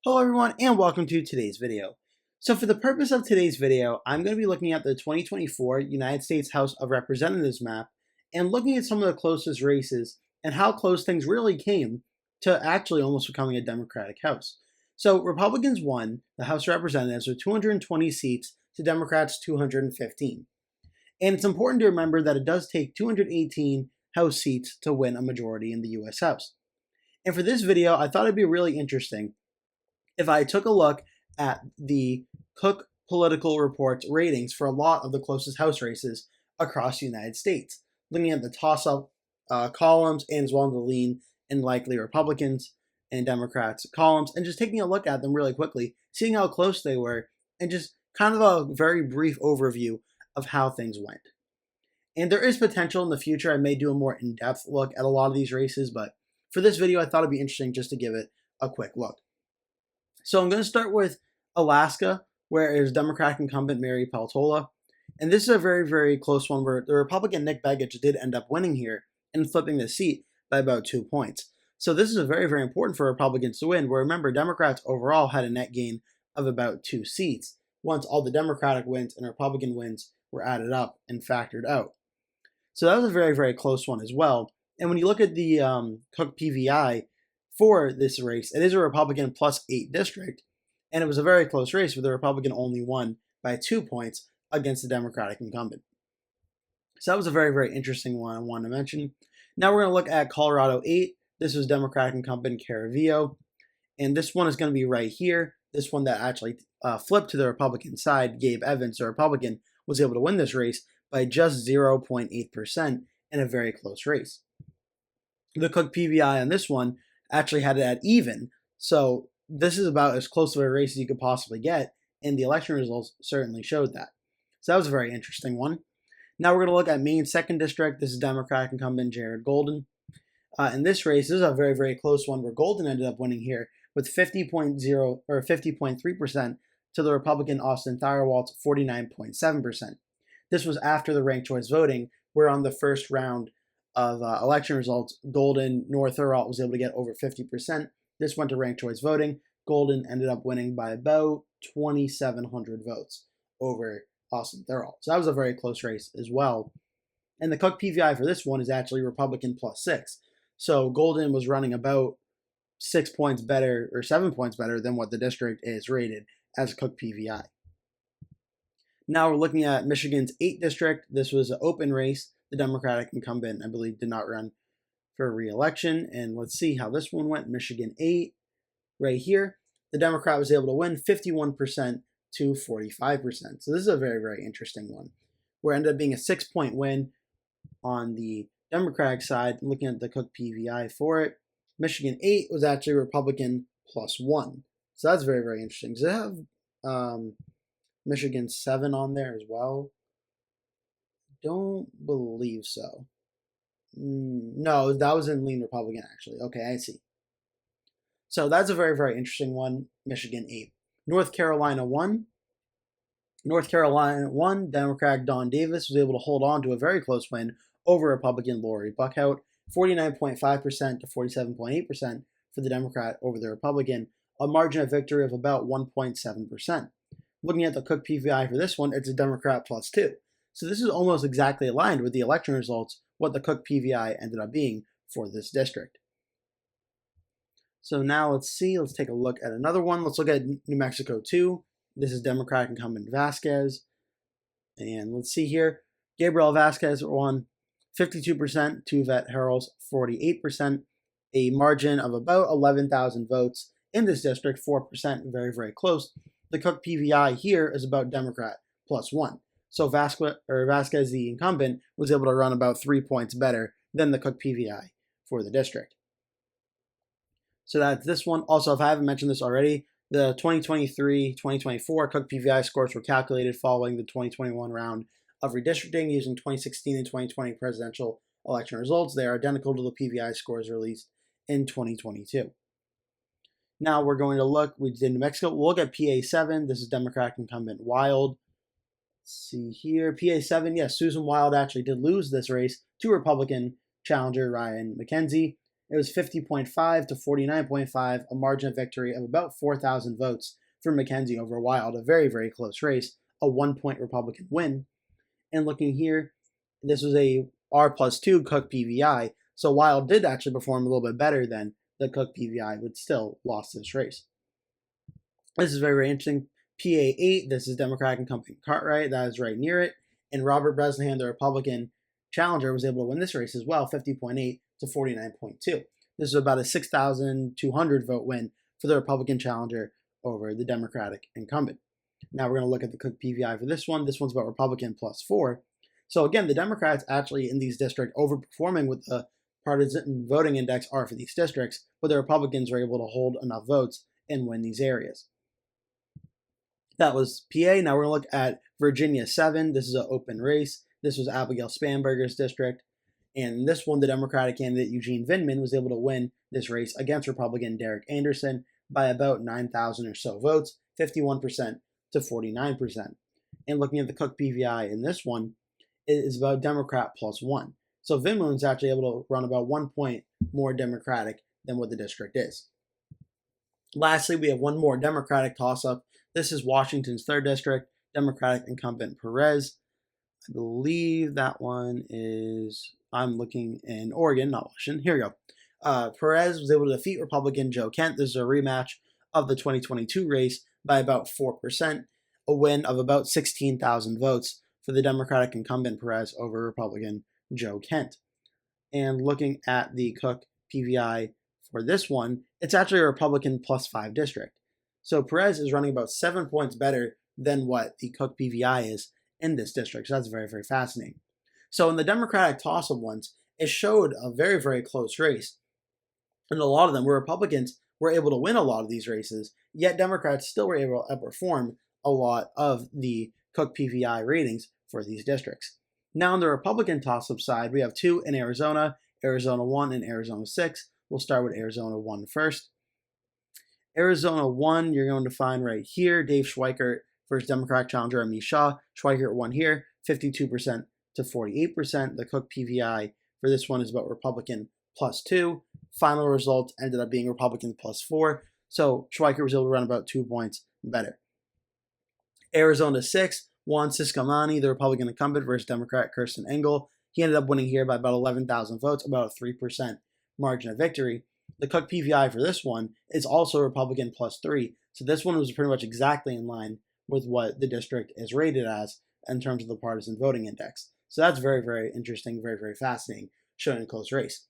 Hello everyone and welcome to today's video. So for the purpose of today's video, I'm going to be looking at the 2024 United States House of Representatives map and looking at some of the closest races and how close things really came to actually almost becoming a Democratic House. So Republicans won the House of Representatives with 220 seats to Democrats 215. And it's important to remember that it does take 218 House seats to win a majority in the US House. And for this video, I thought it'd be really interesting if I took a look at the Cook Political Report's ratings for a lot of the closest House races across the United States, looking at the toss-up columns and as well as the lean and likely Republicans and Democrats columns, and just taking a look at them really quickly, seeing how close they were, and just kind of a very brief overview of how things went. And there is potential in the future. I may do a more in-depth look at a lot of these races, but for this video, I thought it'd be interesting just to give it a quick look. So I'm going to start with Alaska, where it is Democratic incumbent Mary Peltola. And this is a very, very close one where the Republican Nick Begich did end up winning here and flipping the seat by about 2 points. So this is very, very important for Republicans to win, where remember, Democrats overall had a net gain of about 2 seats once all the Democratic wins and Republican wins were added up and factored out. So that was a very, very close one as well. And when you look at the Cook PVI, for this race, it is a Republican +8 district, and it was a very close race where the Republican only won by 2 points against the Democratic incumbent. So that was a very, very interesting one I wanted to mention. Now we're going to look at Colorado 8. This was Democratic incumbent Caravillo, and this one is going to be right here. This one that actually flipped to the Republican side, Gabe Evans, the Republican, was able to win this race by just 0.8% in a very close race. The Cook PVI on this one actually had it at even. So this is about as close to a race as you could possibly get, and the election results certainly showed that. So that was a very interesting one. Now we're going to look at Maine's 2nd district. This is Democratic incumbent Jared Golden. In this race, this is a very, very close one where Golden ended up winning here with 50.3% to the Republican Austin Thierwald's 49.7%. This was after the ranked choice voting, where on the first round of election results, Golden nor Thuralt was able to get over 50%. This went to ranked choice voting. Golden ended up winning by about 2,700 votes over Austin Thuralt. So that was a very close race as well. And the Cook PVI for this one is actually Republican +6. So Golden was running about 6 points better or 7 points better than what the district is rated as Cook PVI. Now we're looking at Michigan's 8th district. This was an open race. The Democratic incumbent, I believe, did not run for re-election. And let's see how this one went. Michigan 8, right here. The Democrat was able to win 51% to 45%. So this is a very, very interesting one, where it ended up being a 6-point win on the Democratic side. Looking at the Cook PVI for it, Michigan 8 was actually Republican +1. So that's very, very interesting. Does it have Michigan 7 on there as well? Don't believe so. No, that was in lean Republican, actually. Okay, I see. So that's a very, very interesting one. Michigan 8. North Carolina 1. North Carolina 1, Democrat Don Davis was able to hold on to a very close win over Republican Lori Buckhout, 49.5% to 47.8% for the Democrat over the Republican, a margin of victory of about 1.7%. Looking at the Cook PVI for this one, it's a Democrat +2. So this is almost exactly aligned with the election results, what the Cook PVI ended up being for this district. So now let's take a look at another one. Let's look at New Mexico 2. This is Democratic incumbent Vasquez. And let's see here. Gabriel Vasquez won 52% to Vet Harrell's 48%, a margin of about 11,000 votes in this district, 4%, very, very close. The Cook PVI here is about Democrat +1. So Vasquez, the incumbent, was able to run about 3 points better than the Cook PVI for the district. So that's this one. Also, if I haven't mentioned this already, the 2023-2024 Cook PVI scores were calculated following the 2021 round of redistricting using 2016 and 2020 presidential election results. They are identical to the PVI scores released in 2022. Now we're going to look, we did New Mexico, we'll look at PA7. This is Democratic incumbent Wild. Let's see here, PA7, yes, Susan Wild actually did lose this race to Republican challenger Ryan McKenzie. It was 50.5 to 49.5, a margin of victory of about 4,000 votes for McKenzie over Wild, a very, very close race, a 1-point Republican win. And looking here, this was a R+2 Cook PVI, so Wild did actually perform a little bit better than the Cook PVI, but still lost this race. This is very, very interesting. PA8, this is Democratic incumbent Cartwright, that is right near it. And Robert Bresnahan, the Republican challenger, was able to win this race as well, 50.8 to 49.2. This is about a 6,200 vote win for the Republican challenger over the Democratic incumbent. Now we're going to look at the Cook PVI for this one. This one's about Republican +4. So again, the Democrats actually in these districts overperforming with the partisan voting index are for these districts, but the Republicans were able to hold enough votes and win these areas. That was PA. Now we're going to look at Virginia 7. This is an open race. This was Abigail Spanberger's district. And in this one, the Democratic candidate Eugene Vindman was able to win this race against Republican Derek Anderson by about 9,000 or so votes, 51% to 49%. And looking at the Cook PVI in this one, it is about Democrat +1. So Vindman's actually able to run about 1 point more Democratic than what the district is. Lastly, we have one more Democratic toss-up. This is Washington's 3rd district, Democratic incumbent Perez. I believe that one is, I'm looking in Oregon, not Washington. Here we go. Perez was able to defeat Republican Joe Kent. This is a rematch of the 2022 race by about 4%, a win of about 16,000 votes for the Democratic incumbent Perez over Republican Joe Kent. And looking at the Cook PVI for this one, it's actually a Republican +5 district. So Perez is running about 7 points better than what the Cook PVI is in this district. So that's very, very fascinating. So in the Democratic toss-up ones, it showed a very, very close race. And a lot of them were Republicans were able to win a lot of these races, yet Democrats still were able to outperform a lot of the Cook PVI ratings for these districts. Now on the Republican toss-up side, we have 2 in Arizona, Arizona 1 and Arizona 6. We'll start with Arizona 1 first. Arizona 1, you're going to find right here, Dave Schweikert versus Democratic challenger Amish Shah. Schweikert won here, 52% to 48%. The Cook PVI for this one is about Republican +2. Final results ended up being Republican +4. So Schweikert was able to run about 2 points better. Arizona 6, Juan Ciscomani, the Republican incumbent versus Democrat Kirsten Engel. He ended up winning here by about 11,000 votes, about a 3% margin of victory. The Cook PVI for this one is also Republican +3. So this one was pretty much exactly in line with what the district is rated as in terms of the partisan voting index. So that's very, very interesting, very, very fascinating, showing a close race.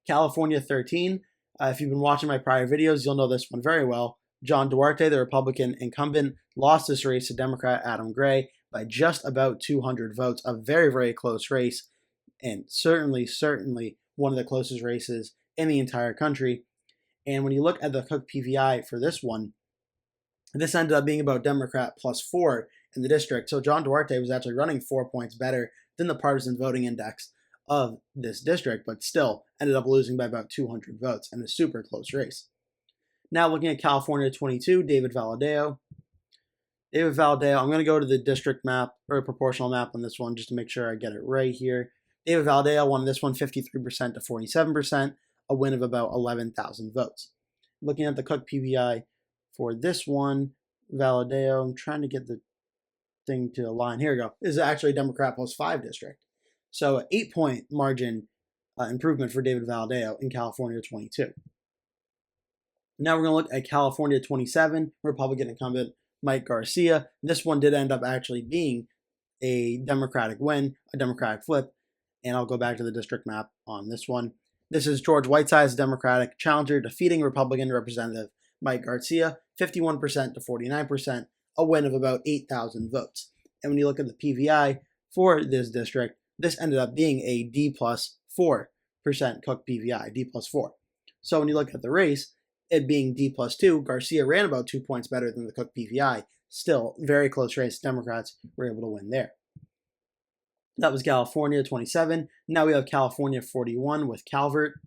California 13, if you've been watching my prior videos, you'll know this one very well. John Duarte, the Republican incumbent, lost this race to Democrat Adam Gray by just about 200 votes. A very, very close race, and certainly one of the closest races in the entire country. And when you look at the Cook PVI for this one, this ended up being about Democrat +4 in the district. So John Duarte was actually running 4 points better than the partisan voting index of this district, but still ended up losing by about 200 votes in a super close race. Now looking at California 22, David Valadao. I'm going to go to the district map or proportional map on this one just to make sure I get it right here. David Valadao won this one 53% to 47%, a win of about 11,000 votes. Looking at the Cook PVI for this one, Valadao, I'm trying to get the thing to align. Here we go. This is actually a Democrat +5 district. So an 8-point margin improvement for David Valadao in California 22. Now we're going to look at California 27, Republican incumbent Mike Garcia. This one did end up actually being a Democratic win, a Democratic flip, and I'll go back to the district map on this one. This is George Whiteside's Democratic challenger defeating Republican Representative Mike Garcia, 51% to 49%, a win of about 8,000 votes. And when you look at the PVI for this district, this ended up being a D+4% Cook PVI, D+4. So when you look at the race, it being D+2, Garcia ran about 2 points better than the Cook PVI. Still, very close race. Democrats were able to win there. That was California 27. Now we have California 41 with Calvert.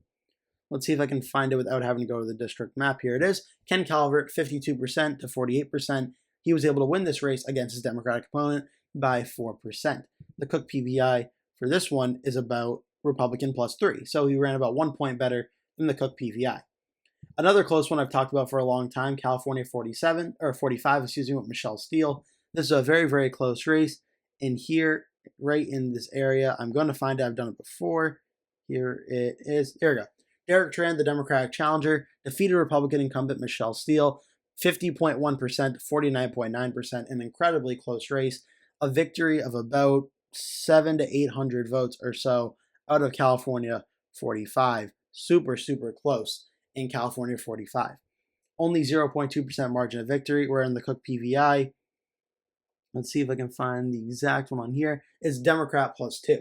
Let's see if I can find it without having to go to the district map. Here it is. Ken Calvert, 52% to 48%. He was able to win this race against his Democratic opponent by 4%. The Cook PVI for this one is about Republican +3. So he ran about 1 point better than the Cook PVI. Another close one I've talked about for a long time, California 45, with Michelle Steele. This is a very, very close race. And here, right in this area, I'm going to find out I've done it before. Here it is. There we go. Derek Tran, the Democratic challenger, defeated Republican incumbent Michelle Steele, 50.1% to 49.9%, an incredibly close race. A victory of about 700 to 800 votes or so out of California 45. Super, super close in California 45. Only 0.2% margin of victory, where in the Cook PVI, let's see if I can find the exact one on here, is Democrat +2.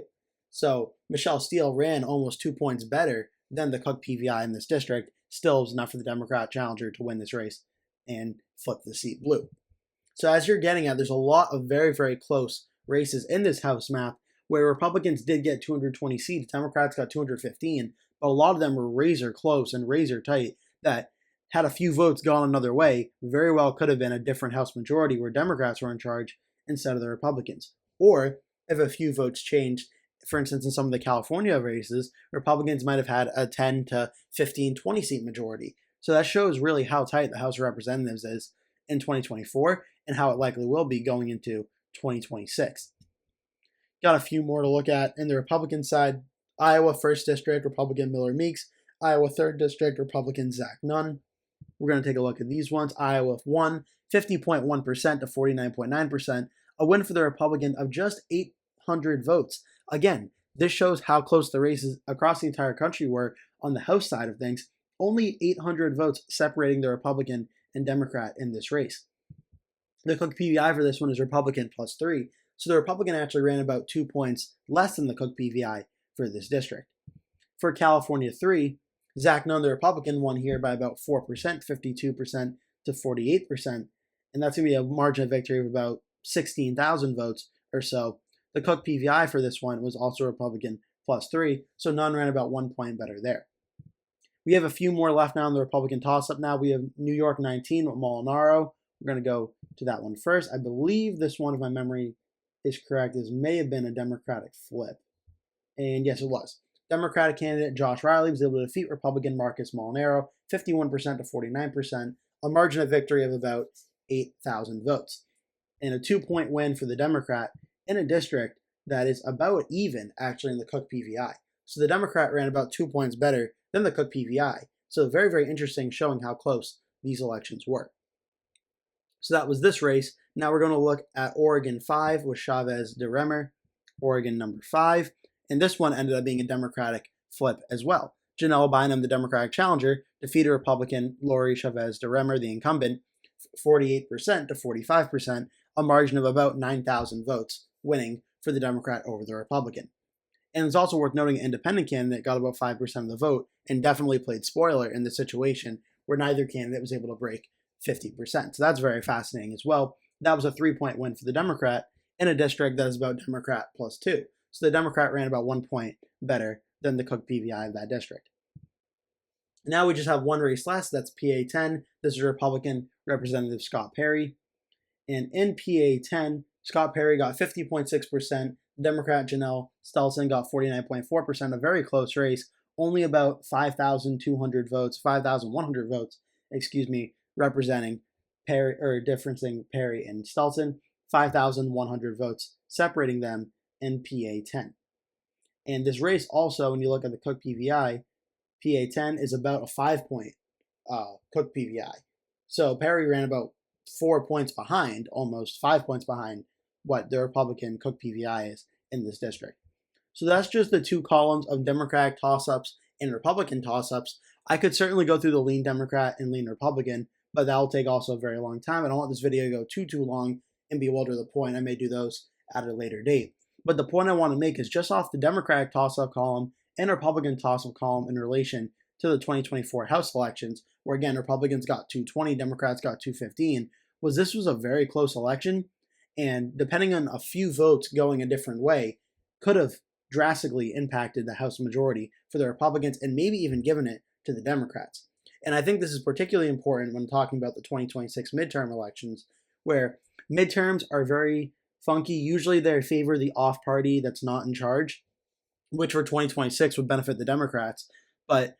So Michelle Steele ran almost 2 points better than the Cook PVI in this district. Still was enough for the Democrat challenger to win this race and flip the seat blue. So as you're getting at, there's a lot of very, very close races in this House map where Republicans did get 220 seats, Democrats got 215, but a lot of them were razor close and razor tight that had a few votes gone another way, very well could have been a different House majority where Democrats were in charge instead of the Republicans. Or if a few votes changed, for instance, in some of the California races, Republicans might have had a 10 to 15, 20 seat majority. So that shows really how tight the House of Representatives is in 2024 and how it likely will be going into 2026. Got a few more to look at. In the Republican side, Iowa 1st District, Republican Miller Meeks. Iowa 3rd District, Republican Zach Nunn. We're going to take a look at these ones. Iowa won 50.1% to 49.9%. A win for the Republican of just 800 votes. Again, this shows how close the races across the entire country were on the House side of things. Only 800 votes separating the Republican and Democrat in this race. The Cook PVI for this one is Republican +3. So the Republican actually ran about 2 points less than the Cook PVI for this district. For California 3, Zach Nunn, the Republican, won here by about 4%, 52% to 48%. And that's going to be a margin of victory of about 16,000 votes or so. The Cook PVI for this one was also Republican +3, so Nunn ran about 1 point better there. We have a few more left now in the Republican toss-up now. We have New York 19 with Molinaro. We're going to go to that one first. I believe this one, if my memory is correct, this may have been a Democratic flip. And yes, it was. Democratic candidate Josh Riley was able to defeat Republican Marcus Molinaro, 51% to 49%, a margin of victory of about 8,000 votes. And a 2-point win for the Democrat in a district that is about even, actually, in the Cook PVI. So the Democrat ran about 2 points better than the Cook PVI. So very, very interesting, showing how close these elections were. So that was this race. Now we're going to look at Oregon 5 with Chavez DeRemer, Oregon number 5. And this one ended up being a Democratic flip as well. Janelle Bynum, the Democratic challenger, defeated Republican Lori Chavez DeRemer, the incumbent, 48% to 45%, a margin of about 9,000 votes, winning for the Democrat over the Republican. And it's also worth noting an independent candidate got about 5% of the vote and definitely played spoiler in the situation where neither candidate was able to break 50%. So that's very fascinating as well. That was a 3-point win for the Democrat in a district that is about Democrat +2. So the Democrat ran about 1 point better than the Cook PVI of that district. Now we just have one race less. That's PA 10. This is Republican Representative Scott Perry. And in PA 10, Scott Perry got 50.6%. Democrat Janelle Stelson got 49.4%. A very close race. Only about 5,200 votes, 5,100 votes, representing Perry, or differencing Perry and Stelson. 5,100 votes separating them in PA 10. And this race also, when you look at the Cook PVI, PA 10 is about a 5-point Cook PVI. So Perry ran about 4 points behind, almost 5 points behind what the Republican Cook PVI is in this district. So that's just the two columns of Democratic toss-ups and Republican toss-ups. I could certainly go through the lean Democrat and lean Republican, but that will take also a very long time. I don't want this video to go too long and bewilder the point. I may do those at a later date. But the point I want to make is just off the Democratic toss-up column and Republican toss-up column in relation to the 2024 House elections, where again, Republicans got 220, Democrats got 215, this was a very close election, and depending on a few votes going a different way, could have drastically impacted the House majority for the Republicans and maybe even given it to the Democrats. And I think this is particularly important when talking about the 2026 midterm elections, where midterms are very funky. Usually they favor the off party that's not in charge, which for 2026 would benefit the Democrats. But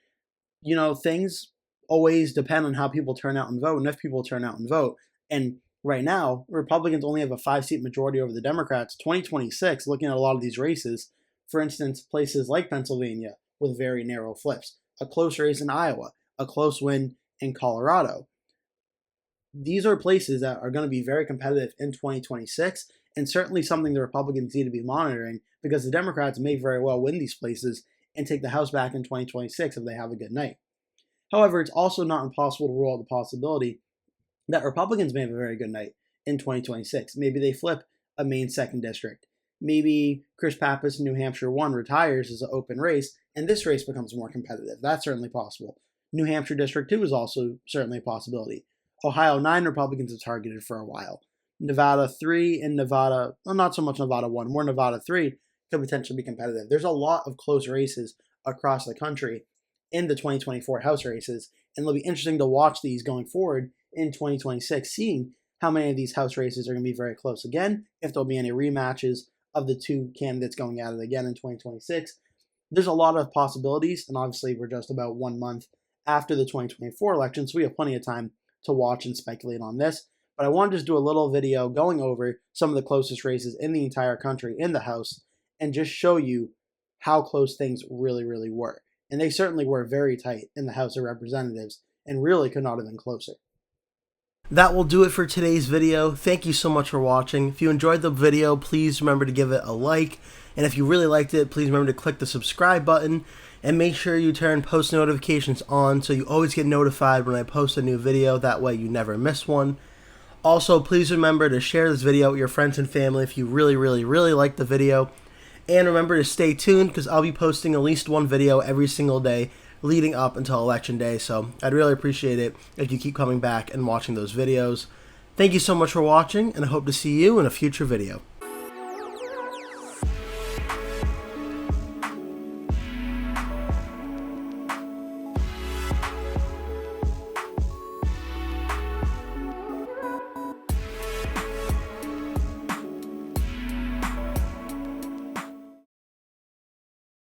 things always depend on how people turn out and vote and if people turn out and vote. And right now, Republicans only have a 5-seat majority over the Democrats. 2026, looking at a lot of these races, for instance, places like Pennsylvania with very narrow flips, a close race in Iowa, a close win in Colorado. These are places that are going to be very competitive in 2026, and certainly something the Republicans need to be monitoring, because the Democrats may very well win these places and take the House back in 2026 if they have a good night. However, it's also not impossible to rule out the possibility that Republicans may have a very good night in 2026. Maybe they flip a Maine 2nd district. Maybe Chris Pappas in New Hampshire 1 retires as an open race, and this race becomes more competitive. That's certainly possible. New Hampshire District 2 is also certainly a possibility. Ohio 9 Republicans have targeted for a while. Nevada 3 and Nevada, well, not so much Nevada 1, more Nevada 3 could potentially be competitive. There's a lot of close races across the country in the 2024 House races, and it'll be interesting to watch these going forward in 2026, seeing how many of these House races are going to be very close again, if there'll be any rematches of the two candidates going at it again in 2026. There's a lot of possibilities, and obviously we're just about 1 month after the 2024 election, so we have plenty of time to watch and speculate on this. But I want to just do a little video going over some of the closest races in the entire country in the House and just show you how close things really, really were. And they certainly were very tight in the House of Representatives and really could not have been closer. That will do it for today's video. Thank you so much for watching. If you enjoyed the video, please remember to give it a like. And if you really liked it, please remember to click the subscribe button and make sure you turn post notifications on so you always get notified when I post a new video. That way you never miss one. Also, please remember to share this video with your friends and family if you really, really, really like the video. And remember to stay tuned, because I'll be posting at least one video every single day leading up until Election Day. So I'd really appreciate it if you keep coming back and watching those videos. Thank you so much for watching, and I hope to see you in a future video.